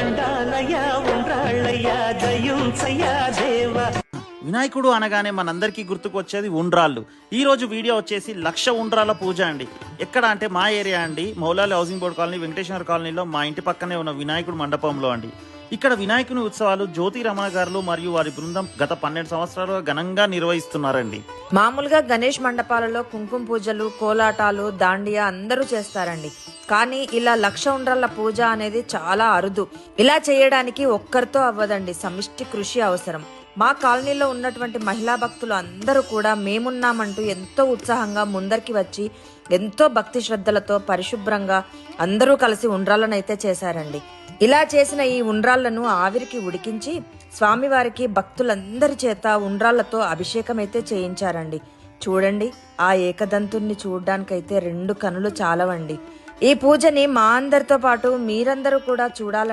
దండాలయ్యా ఉండ్రాళ్ళయ్యా దయుంచయ్యా దేవా. వినాయకుడు అనగానే మనందరికీ గుర్తుకు వచ్చేది ఉండ్రాళ్ళు. ఈ రోజు వీడియో వచ్చేసి 1,00,000 ఉండ్రాళ్ళ పూజ అండి. ఎక్కడ అంటే మా ఏరియా అండి, Moula Ali housing board colony, Venkateswara కాలనీలో మా ఇంటి పక్కనే ఉన్న వినాయకుడు మండపంలో అండి. ఇక్కడ వినాయకుని ఉత్సవాలు జ్యోతి రమణ గారు మరియు వారి బృందం గత 12 సంవత్సరాలుగా ఘనంగా నిర్వహిస్తున్నారండి. మామూలుగా గణేష్ మండపాలలో కుంకుమ పూజలు, కోలాటాలు, దాండియా అందరూ చేస్తారండి. కానీ ఇలా 1,00,000 ఉండ్రాళ్ళ పూజ అనేది చాలా అరుదు. ఇలా చేయడానికి ఒక్కరితో అవ్వదండి, సమిష్టి కృషి అవసరం. మా కాలనీలో ఉన్నటువంటి మహిళా భక్తులు అందరూ కూడా మేమున్నామంటూ ఎంతో ఉత్సాహంగా ముందరికి వచ్చి ఎంతో భక్తి శ్రద్ధలతో పరిశుభ్రంగా అందరూ కలిసి ఉండ్రాళ్ళనైతే చేశారండి. ఇలా చేసిన ఈ ఉండ్రాళ్లను ఆవిరికి ఉడికించి స్వామివారికి భక్తులందరి చేత ఉండ్రాళ్లతో అభిషేకం అయితే చేయించారండి. చూడండి, ఆ ఏకదంతుణ్ణి చూడ్డానికైతే 2 కనులు చాలవండి. ఈ పూజని మా అందరితో పాటు మీరందరూ కూడా చూడాలని